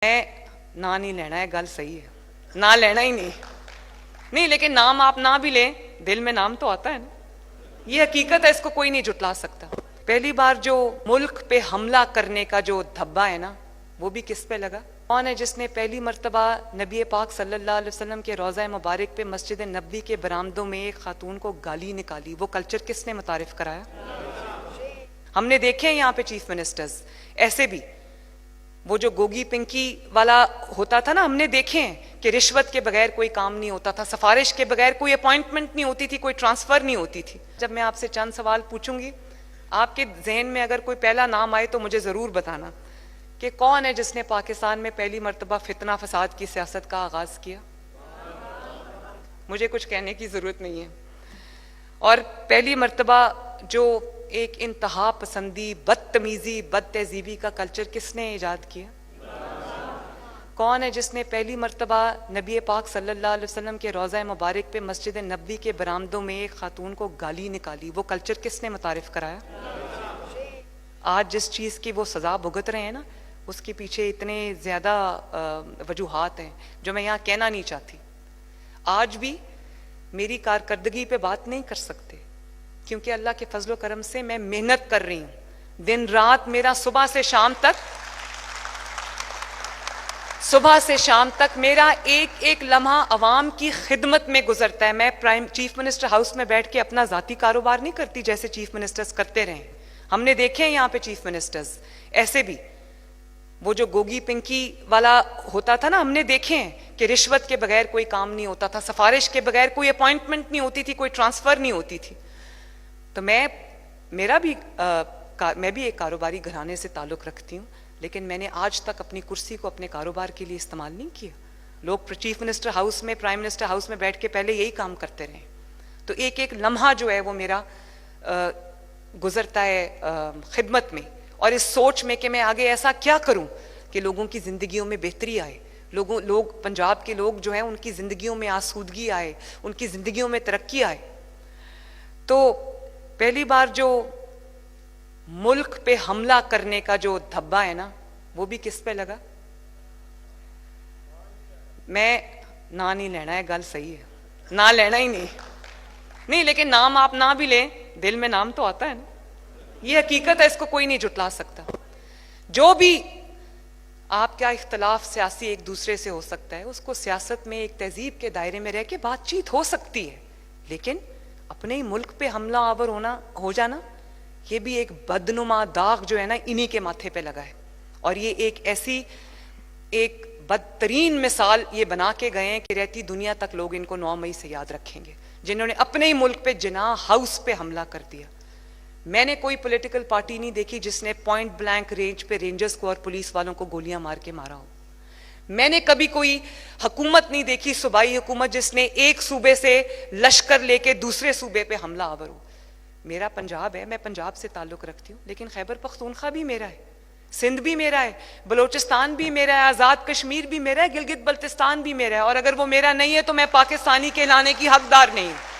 میں نا نہیں لینا ہے، گل صحیح ہے، نا لینا ہی نہیں لیکن نام آپ نہ بھی لیں دل میں نام تو آتا ہے نا، یہ حقیقت ہے، اس کو کوئی نہیں جھٹلا سکتا۔ پہلی بار جو ملک پہ حملہ کرنے کا جو دھبا ہے نا، وہ بھی کس پہ لگا؟ کون ہے جس نے پہلی مرتبہ نبی پاک صلی اللہ علیہ وسلم کے روضہ مبارک پہ مسجد نبوی کے برآمدوں میں ایک خاتون کو گالی نکالی؟ وہ کلچر کس نے متعارف کرایا؟ ہم نے دیکھے ہیں یہاں پہ چیف منسٹرز ایسے بھی، وہ جو گوگی پنکی والا ہوتا تھا نا، ہم نے دیکھے ہیں کہ رشوت کے بغیر کوئی کام نہیں ہوتا تھا، سفارش کے بغیر کوئی اپوائنٹمنٹ نہیں ہوتی تھی، کوئی ٹرانسفر نہیں ہوتی تھی۔ جب میں آپ سے چند سوال پوچھوں گی، آپ کے ذہن میں اگر کوئی پہلا نام آئے تو مجھے ضرور بتانا کہ کون ہے جس نے پاکستان میں پہلی مرتبہ فتنہ فساد کی سیاست کا آغاز کیا؟ مجھے کچھ کہنے کی ضرورت نہیں ہے۔ اور پہلی مرتبہ جو ایک انتہا پسندی، بدتمیزی، بد تہذیبی کا کلچر کس نے ایجاد کیا؟ کون ہے جس نے پہلی مرتبہ نبی پاک صلی اللہ علیہ وسلم کے روضہ مبارک پہ مسجد نبوی کے برآمدوں میں ایک خاتون کو گالی نکالی؟ وہ کلچر کس نے متعارف کرایا؟ آج جس چیز کی وہ سزا بھگت رہے ہیں نا، اس کے پیچھے اتنے زیادہ وجوہات ہیں جو میں یہاں کہنا نہیں چاہتی۔ آج بھی میری کارکردگی پہ بات نہیں کر سکتے کیونکہ اللہ کے فضل و کرم سے میں محنت کر رہی ہوں، دن رات میرا صبح سے شام تک میرا ایک ایک لمحہ عوام کی خدمت میں گزرتا ہے۔ میں چیف منسٹر ہاؤس میں بیٹھ کے اپنا ذاتی کاروبار نہیں کرتی جیسے چیف منسٹرز کرتے رہے۔ ہم نے دیکھے ہیں یہاں پہ چیف منسٹرز ایسے بھی، وہ جو گوگی پنکی والا ہوتا تھا نا، ہم نے دیکھے ہیں کہ رشوت کے بغیر کوئی کام نہیں ہوتا تھا، سفارش کے بغیر کوئی اپوائنٹمنٹ نہیں ہوتی تھی، کوئی ٹرانسفر نہیں ہوتی تھی۔ تو میں بھی ایک کاروباری گھرانے سے تعلق رکھتی ہوں، لیکن میں نے آج تک اپنی کرسی کو اپنے کاروبار کے لیے استعمال نہیں کیا۔ لوگ چیف منسٹر ہاؤس میں، پرائم منسٹر ہاؤس میں بیٹھ کے پہلے یہی کام کرتے رہے، تو ایک ایک لمحہ جو ہے وہ میرا گزرتا ہے خدمت میں، اور اس سوچ میں کہ میں آگے ایسا کیا کروں کہ لوگوں کی زندگیوں میں بہتری آئے، لوگ پنجاب کے لوگ جو ہیں ان کی زندگیوں میں آسودگی آئے، ان کی زندگیوں میں ترقی آئے۔ تو پہلی بار جو ملک پہ حملہ کرنے کا جو دھبا ہے نا، وہ بھی کس پہ لگا؟ میں نا نہیں لینا ہے، گل صحیح ہے، نا لینا ہی نہیں لیکن نام آپ نہ بھی لیں دل میں نام تو آتا ہے نا، یہ حقیقت ہے، اس کو کوئی نہیں جھٹلا سکتا۔ جو بھی آپ کا اختلاف سیاسی ایک دوسرے سے ہو سکتا ہے، اس کو سیاست میں ایک تہذیب کے دائرے میں رہ کے بات چیت ہو سکتی ہے، لیکن اپنے ہی ملک پہ حملہ آور ہو جانا، یہ بھی ایک بدنما داغ جو ہے نا انہی کے ماتھے پہ لگا ہے۔ اور یہ ایک بدترین مثال یہ بنا کے گئے ہیں کہ رہتی دنیا تک لوگ ان کو 9 مئی سے یاد رکھیں گے، جنہوں نے اپنے ہی ملک پہ جناح ہاؤس پہ حملہ کر دیا۔ میں نے کوئی پولیٹیکل پارٹی نہیں دیکھی جس نے پوائنٹ بلینک رینج پہ رینجرز کو اور پولیس والوں کو گولیاں مار کے مارا ہو۔ میں نے کبھی کوئی حکومت نہیں دیکھی، صوبائی حکومت، جس نے ایک صوبے سے لشکر لے کے دوسرے صوبے پہ حملہ آور ہو۔ میرا پنجاب ہے، میں پنجاب سے تعلق رکھتی ہوں، لیکن خیبر پختونخوا بھی میرا ہے، سندھ بھی میرا ہے، بلوچستان بھی میرا ہے، آزاد کشمیر بھی میرا ہے، گلگت بلتستان بھی میرا ہے، اور اگر وہ میرا نہیں ہے تو میں پاکستانی کہلانے کی حقدار نہیں ہوں۔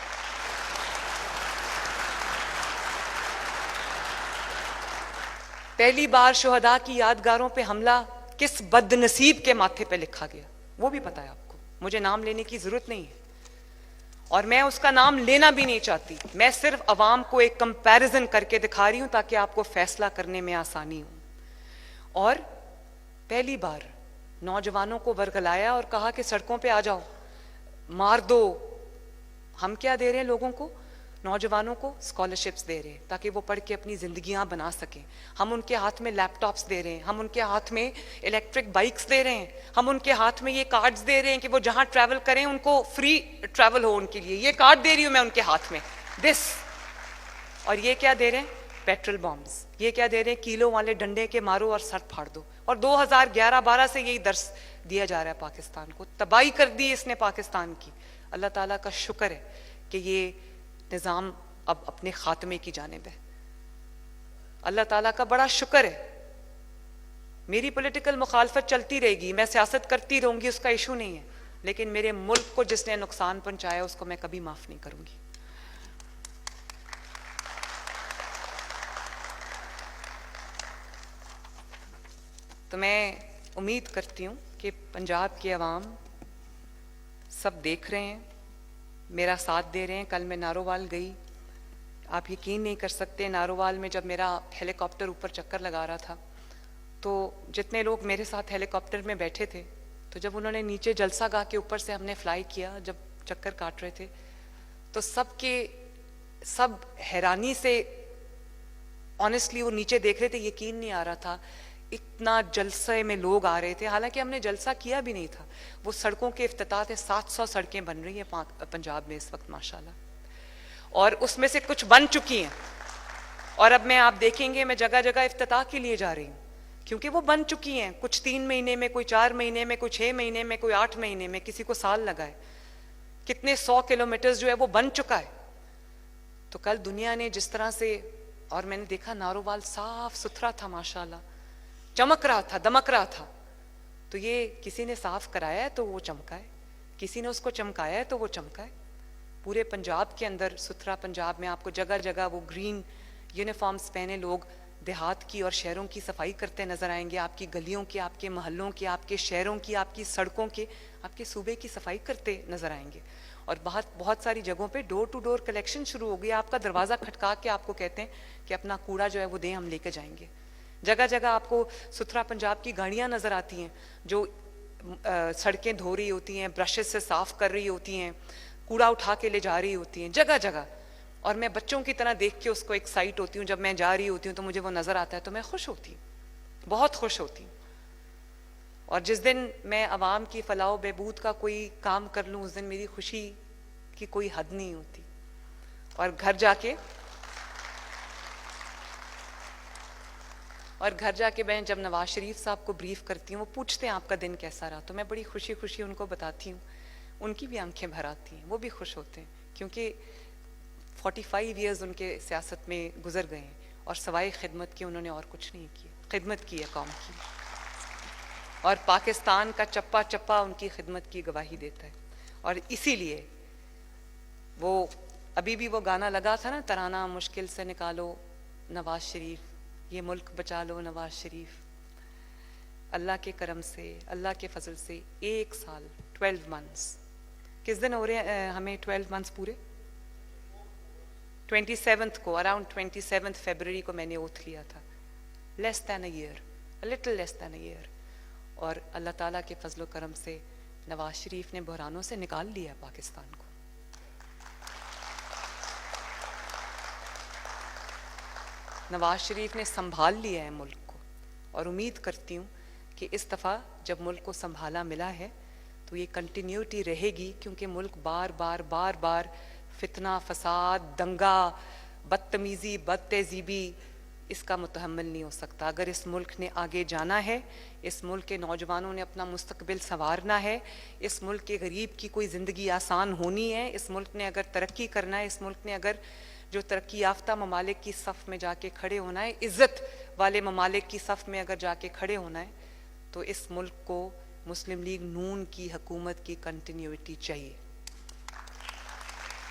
پہلی بار شہداء کی یادگاروں پہ حملہ کس بد نصیب کے ماتھے پہ لکھا گیا، وہ بھی پتا ہے آپ کو، مجھے نام لینے کی ضرورت نہیں ہے، اور میں اس کا نام لینا بھی نہیں چاہتی۔ میں صرف عوام کو ایک کمپیریزن کر کے دکھا رہی ہوں تاکہ آپ کو فیصلہ کرنے میں آسانی ہو۔ اور پہلی بار نوجوانوں کو ورگلایا اور کہا کہ سڑکوں پہ آ جاؤ، مار دو۔ ہم کیا دے رہے ہیں لوگوں کو؟ نوجوانوں کو اسکالرشپس دے رہے ہیں تاکہ وہ پڑھ کے اپنی زندگیاں بنا سکیں۔ ہم ان کے ہاتھ میں لیپ ٹاپس دے رہے ہیں، ہم ان کے ہاتھ میں الیکٹرک بائکس دے رہے ہیں، ہم ان کے ہاتھ میں یہ کارڈز دے رہے ہیں کہ وہ جہاں ٹریول کریں ان کو فری ٹریول ہو ان کے لیے۔ یہ کارڈ دے رہی ہوں میں ان کے ہاتھ میں، اور یہ کیا دے رہے ہیں؟ Petrol bombs. یہ کیا دے رہے ہیں؟ کیلوں والے ڈنڈے کے مارو اور سر پھاڑ دو۔ اور 2011-12 سے یہی درس دیا جا رہا ہے پاکستان کو، تباہی کر دی اس نے پاکستان کی۔ اللہ تعالیٰ کا شکر ہے کہ یہ نظام اب اپنے خاتمے کی جانب ہے، اللہ تعالیٰ کا بڑا شکر ہے۔ میری پولیٹیکل مخالفت چلتی رہے گی، میں سیاست کرتی رہوں گی، اس کا ایشو نہیں ہے، لیکن میرے ملک کو جس نے نقصان پہنچایا اس کو میں کبھی معاف نہیں کروں گی۔ تو میں امید کرتی ہوں کہ پنجاب کے عوام سب دیکھ رہے ہیں، میرا ساتھ دے رہے ہیں. کل میں نارووال گئی، آپ یقین نہیں کر سکتے، نارووال میں جب میرا ہیلی کاپٹر اوپر چکر لگا رہا تھا تو جتنے لوگ میرے ساتھ ہیلی کاپٹر میں بیٹھے تھے، تو جب انہوں نے نیچے جلسہ گاہ کے اوپر سے ہم نے فلائی کیا، جب چکر کاٹ رہے تھے، تو سب حیرانی سے آنیسٹلی وہ نیچے دیکھ رہے تھے. یقین نہیں آ رہا تھا اتنا جلسے میں لوگ آ رہے تھے، حالانکہ ہم نے جلسہ کیا بھی نہیں تھا. وہ سڑکوں کے افتتاح تھے، 700 سڑکیں بن رہی ہیں پنجاب میں اس وقت ماشاءاللہ، اور اس میں سے کچھ بن چکی ہیں، اور اب میں آپ دیکھیں گے میں جگہ جگہ افتتاح کے لیے جا رہی ہوں، کیونکہ وہ بن چکی ہیں. کچھ 3 مہینے میں، کوئی 4 مہینے میں، کوئی 6 مہینے میں، کوئی 8 مہینے میں، کسی کو سال لگا ہے. کتنے 100 کلومیٹرز جو ہے وہ بن چکا ہے. تو کل دنیا نے جس طرح سے، اور میں نے دیکھا نارووال صاف ستھرا تھا ماشاءاللہ، چمک رہا تھا، دمک رہا تھا. تو یہ کسی نے صاف کرایا ہے تو وہ چمکا ہے، کسی نے اس کو چمکایا ہے تو وہ چمکا ہے. پورے پنجاب کے اندر ستھرا پنجاب میں آپ کو جگہ جگہ وہ گرین یونیفارمز پہنے لوگ دیہات کی اور شہروں کی صفائی کرتے نظر آئیں گے. آپ کی گلیوں کی، آپ کے محلوں کی، آپ کے شہروں کی، آپ کی سڑکوں کے، آپ کے صوبے کی صفائی کرتے نظر آئیں گے. اور بہت ساری جگہوں پہ ڈور ٹو ڈور کلیکشن شروع ہو گئی. آپ کا دروازہ کھٹکا کے آپ کو کہتے ہیں کہ اپنا کوڑا جو ہے وہ دیں، ہم لے کے جائیں گے. جگہ جگہ آپ کو ستھرا پنجاب کی گاڑیاں نظر آتی ہیں جو سڑکیں دھو رہی ہوتی ہیں، برشز سے صاف کر رہی ہوتی ہیں، کوڑا اٹھا کے لے جا رہی ہوتی ہیں جگہ جگہ. اور میں بچوں کی طرح دیکھ کے اس کو ایکسائٹ ہوتی ہوں. جب میں جا رہی ہوتی ہوں تو مجھے وہ نظر آتا ہے تو میں خوش ہوتی ہوں، بہت خوش ہوتی ہوں. اور جس دن میں عوام کی فلاح و بہبود کا کوئی کام کر لوں، اس دن میری خوشی کی کوئی حد نہیں ہوتی. اور گھر جا کے میں جب نواز شریف صاحب کو بریف کرتی ہوں، وہ پوچھتے ہیں آپ کا دن کیسا رہا، تو میں بڑی خوشی خوشی ان کو بتاتی ہوں. ان کی بھی آنکھیں بھر آتی ہیں، وہ بھی خوش ہوتے ہیں، کیونکہ 45 ایئرز ان کے سیاست میں گزر گئے ہیں اور سوائے خدمت کے انہوں نے اور کچھ نہیں کیا. خدمت کی ہے قوم کی، اور پاکستان کا چپا چپا ان کی خدمت کی گواہی دیتا ہے. اور اسی لیے وہ ابھی بھی وہ گانا لگا تھا نا، ترانہ مشکل سے نکالو نواز شریف، یہ ملک بچا لو نواز شریف. اللہ کے کرم سے، اللہ کے فضل سے 1 سال 12 منتھس، کس دن ہو رہے ہیں ہمیں 12 منتھس پورے؟ 27 کو، اراؤنڈ 27 فیبرری کو میں نے اوتھ لیا تھا. Less than a year, little less than a year. اور اللہ تعالیٰ کے فضل و کرم سے نواز شریف نے بحرانوں سے نکال لیا پاکستان کو. نواز شریف نے سنبھال لیا ہے ملک کو، اور امید کرتی ہوں کہ اس دفعہ جب ملک کو سنبھالا ملا ہے تو یہ کنٹینیوٹی رہے گی، کیونکہ ملک بار بار فتنہ، فساد، دنگا، بدتمیزی، بد تہذیبی اس کا متحمل نہیں ہو سکتا. اگر اس ملک نے آگے جانا ہے، اس ملک کے نوجوانوں نے اپنا مستقبل سنوارنا ہے، اس ملک کے غریب کی کوئی زندگی آسان ہونی ہے، اس ملک نے اگر ترقی کرنا ہے، اس ملک نے اگر جو ترقی یافتہ ممالک کی صف میں جا کے کھڑے ہونا ہے، عزت والے ممالک کی صف میں اگر جا کے کھڑے ہونا ہے، تو اس ملک کو مسلم لیگ نون کی حکومت کی کنٹینیوٹی چاہیے.